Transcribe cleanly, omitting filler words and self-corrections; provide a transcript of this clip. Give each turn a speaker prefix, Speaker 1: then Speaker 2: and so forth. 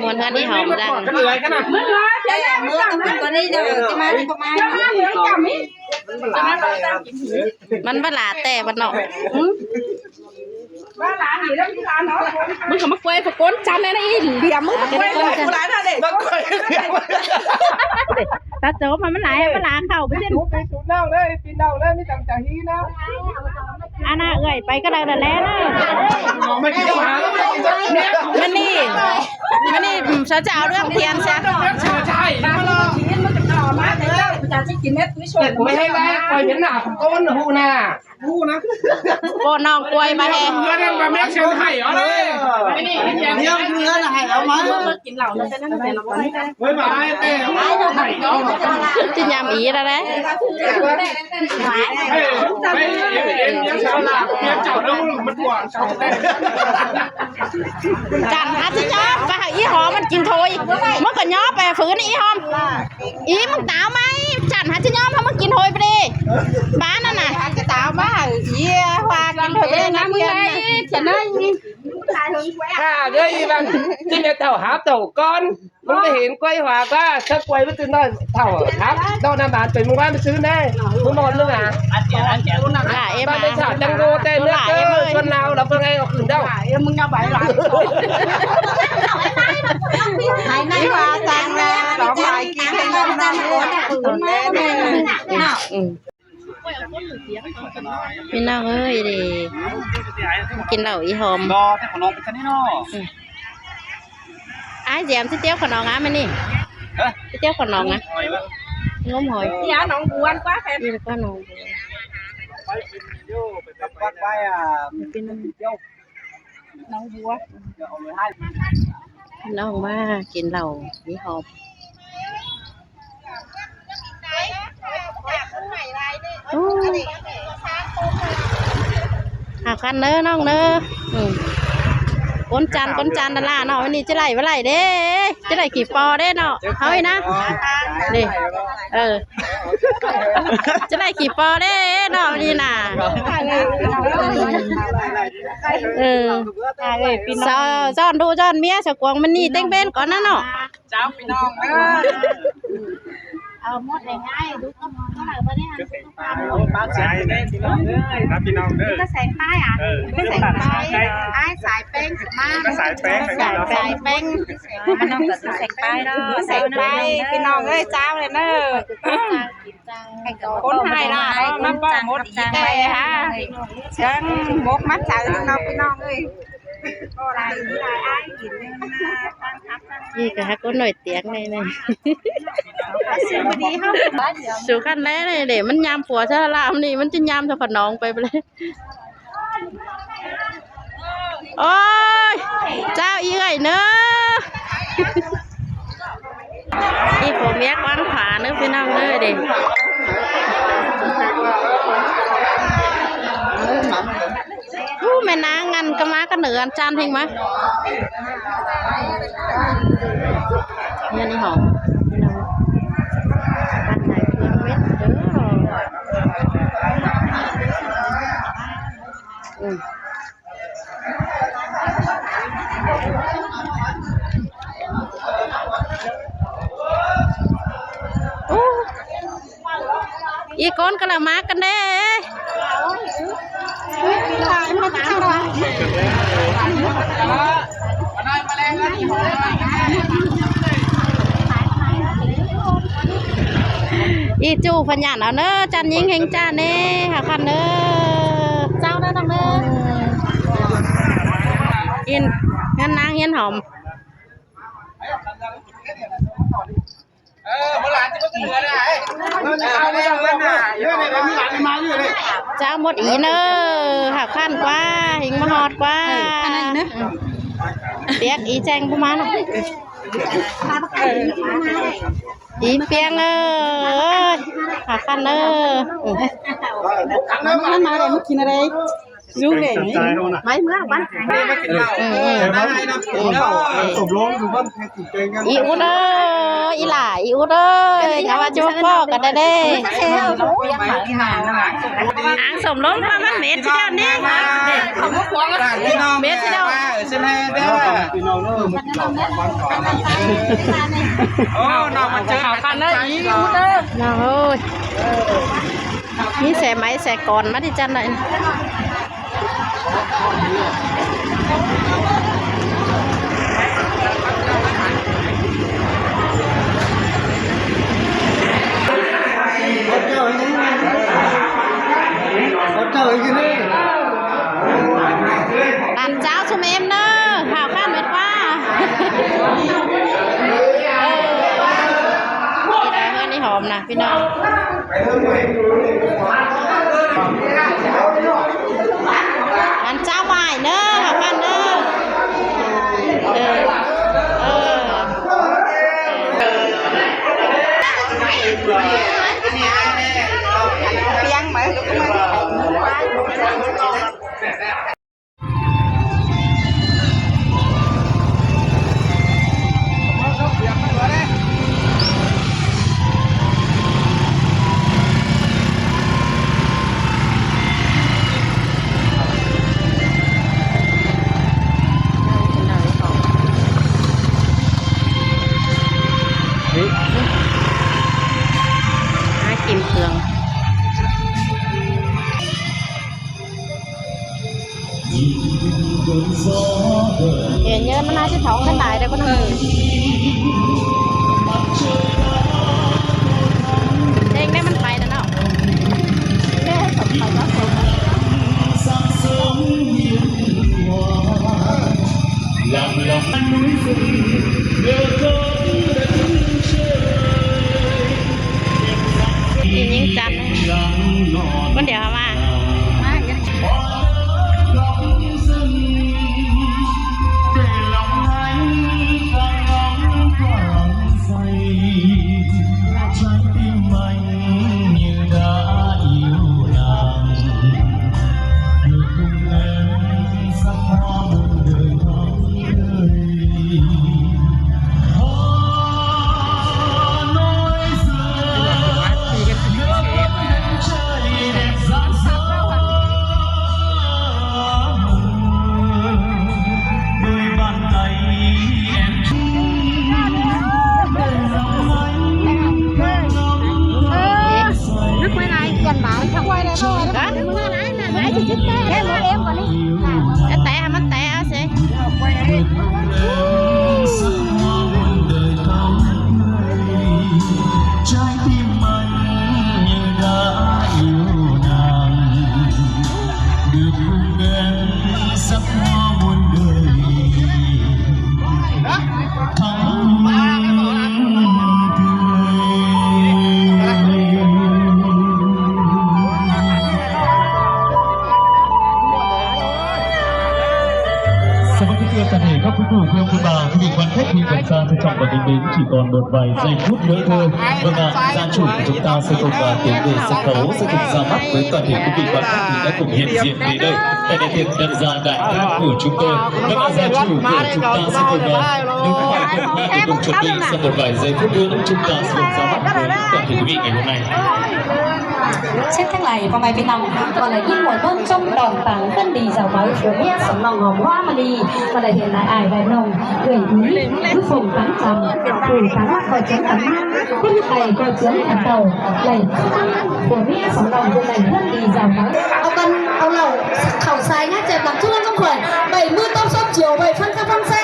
Speaker 1: มวนกันที่หอมดังมันบ้าหลาแต่บ้านนอกมึงก็มาคุยกับก้นจันเลยนะอีเดี๋ยวมึงคุยกับร้านอะไรตาโจ๊กมันไหลมันล้างเข่าไปเล่น
Speaker 2: ปีนเน่าเลยไม่ตั้งใจฮีนะ
Speaker 1: อันน่ะเอ้ยไปก็ได้แล้วนะ
Speaker 2: ไม่กินหา
Speaker 1: มันนี่เช้าเรื่องเทียนใช่
Speaker 2: ใช่ไม่ให้แม่ปล่อยเป็นหนาของก้นหูนะ
Speaker 1: โกนองกล้วยมาแห้ง
Speaker 2: เงินมาแม่เชียงไห่เอาเลย
Speaker 3: เนี่ยเงินไห่เอามา
Speaker 1: กินเหล่านั้นนั่นแต่เรา
Speaker 2: ไม่มาแต่ไห่เนาะ
Speaker 1: จินยำอีแล้วนะ
Speaker 2: ไม่เอ็นยังชาวหลักยังเจ้าแล้วมันหวานชาวแต่
Speaker 1: จันฮัทจ้าไปหาอีหอมมันกินโถยมันก็ย้อไปฝืนอีหอมอีมึงตาวไหมจันฮัทย้อมเพราะมึงกินโถยไปดิบ้านนั่นน่ะ
Speaker 3: จะตาวมาเยี่ยว่ากินโถย
Speaker 1: นะมึงไงฉันได้
Speaker 2: ด้วยมันที่เนี่ยเต่าหาเต่าก้อนมันไม่เห็นกล้วยหวาก็ถ้ากล้วยมันตื่นได้เท่าครับดอกน้ำบานเป็นมึงว่าไปซื้อแน่มึงนอนเรื่องอ่ะบ้านได้ฉาจังโกแต่เลือกชนเราเราเป็นไงออกอื่นเด้า
Speaker 3: มึงเอาใบหลังไหนไหนว่าจังเลยดอกไม้กินกันจังเลยตื่นแม่น่ะ
Speaker 1: พี่น้องเอ้ยดิกินเหล้าอีหอม
Speaker 2: รอแต่ขนมเป็นชนิดน้อ
Speaker 1: ไอ้แจมที่เตี้ยวขนมมันนี่ที่เตี้ยวขนมนะงมหอย
Speaker 3: ยาหนองบัวกว่าแฟน
Speaker 1: นี่ก็หนอง
Speaker 2: ไปกินโย่ไปกับวัดไป
Speaker 1: เป็น
Speaker 2: โย่
Speaker 3: หนองบัว
Speaker 1: น้องว่ากินเหล้าอีหอมหาคันเน้อน้องเน้อก้นจันดาราเนาะวันนี้จะไหลว่าไหลเด้จะไหลกี่ปอเด้เนาะเฮ้ยนะนี่จะไหลกี่ปอเด้เนาะวันนี้น่ะจอนดูจอนเมียสกวงมันนี่เต้งเบ้นก่อนนะเนาะ
Speaker 2: เจ้าพี่น้อง
Speaker 3: เอาหมดง่ายดูก็มองเท่าไหร่วะเนี่ย
Speaker 2: ป้าใส่เด้พี่น้องเด้อครับพี่น้องเด้อ
Speaker 3: ก็ใส่ป้ายอ่ะไม่ใส่ป้ายไอ้สายแป้งมาก
Speaker 2: ก็สายแป้ง
Speaker 3: สายแป้งมันต้องใส่ป้ายเนาะใส่ป้ายพี่น้องเอ้ยเจ้าเลยเนอะคนไทยนะน้ำป้องหมดอีแต่ฮะจังบกมัดใจน้องพี่น้องเอ้ย
Speaker 1: นี่ก็ฮักก็หน่อยเตียงเลยเนี่ยสู่ขั้นแล้วเลยเดี๋ยวมันยามผัวชาลามนี่มันจะยามเท่าขนองไปเลยโอ้ยเจ้าอีไก่เนอะอีผมแยกวางขวาเนอะพี่น้องเลยเด็กแม่นางงันก็มาก็เหนือจานทิ้งไหมนี่หอมบ้านไหนเพื่อนเม็ดเด้ออีก้อนก็ละมากันเด้อีจูพันยันเอาเนอะจันยิงเฮงจ้าเน่หาคันเนอะเจ้าเนอะน้องเนอะกินงั้นนางเฮียนหอม
Speaker 2: เมื่อหลานจะมาเสือได้เอาไม่ต้องเล่นน่ะเยอะเลยมีหลานมาอยู่เลย
Speaker 1: เจ้าหมดอีเนอะหาคันกว่าหิงมาหอดกว่าเปียกอีแจงประมาณอีเปียงหาคันเนอะ
Speaker 3: มันมาเลยมันกินอะไร ยุ่งเนี่ยไม่เมื่อวัน
Speaker 4: สมร้องอยู่บ้านแค่ติดเองกัน
Speaker 1: อีอุดเอ้ยอีหล่าอีอุดเอ้ยอย่าว่าจะพ่อกันได้เด้อ่างสมล้มว่ามันเม็ดที่เดียวนี่เม็ดที่เดียว
Speaker 2: ใช่ไหมเด้อ
Speaker 4: พี่น้องเริ่มมาติดต่อบ้านก่อน
Speaker 2: โอ้น้องมันเจอกันเด้ออีอุดเด้อ
Speaker 1: น้องเอ้ยนี่แสไม้แสก่อนมาดิจันหน่อยตานเจ้าชุมเอ็มเนอะข่าวข้ามเม็ดว่านี่หอมนะพี่น้องอันเจ้าไหวเนอะข่าวข้ามเนอะ
Speaker 3: เปียงไหม
Speaker 1: หากินเครื่องเยอะๆมันน่าจะท้องกันหลายได้ก็ต้องเองได้มันไปแล้วเนาะกินยิ่งจัดวันเดี๋ยวมาแต่มันแต่เอาสิ
Speaker 5: สวัสดีเพื่อนกันเองครับคุณผู้เพื่อนคุณบางที่มีวันแค่ทีกันซาที่ช่องกันดีๆที่ตอนบทใบใจพุทธเยอะเธอเมื่อนาซาฉุกจุดตาสกุลบาเตียงเดสเขาสกุลสามัคvới toàn thể quý vị và các vị đã cùng hiện diện đến đây tại đại tiệc đặt ra đại hội của chúng tôi มื่อนาซาฉุกcủa chúng taสกุลบาđứng ngoài cùng ba tiếp tục chuẩn bị sau một vài giây phút nữa chúng ta sẽ ra mắt với toàn thể quý vị ngày hôm nay
Speaker 6: เช่นทั้งหลายพ่อแม่พี่น้องก็เลยยิ่งหมดต้นจมดอนปังขึ้นดีเจ้าไว้ผัวเมียสำนองหอมว่ามาดีก็เลยเห็นนายอายใบนงเกิดนี้ผู้ส่งตั้งจำผู้ตั้งว่าคอยเจ้ากันมากผู้ไทยก็เจ้าอันเต่าเลยผัวเมียสำนองคนไหนขึ้นดีเจ้าไว้เอากันเอาเหล่าเข่าซ้ายนะเจ็บหลังช่วงต้องข่อยใบมือต้มส้มเจียวใบฟันกระฟันแซ่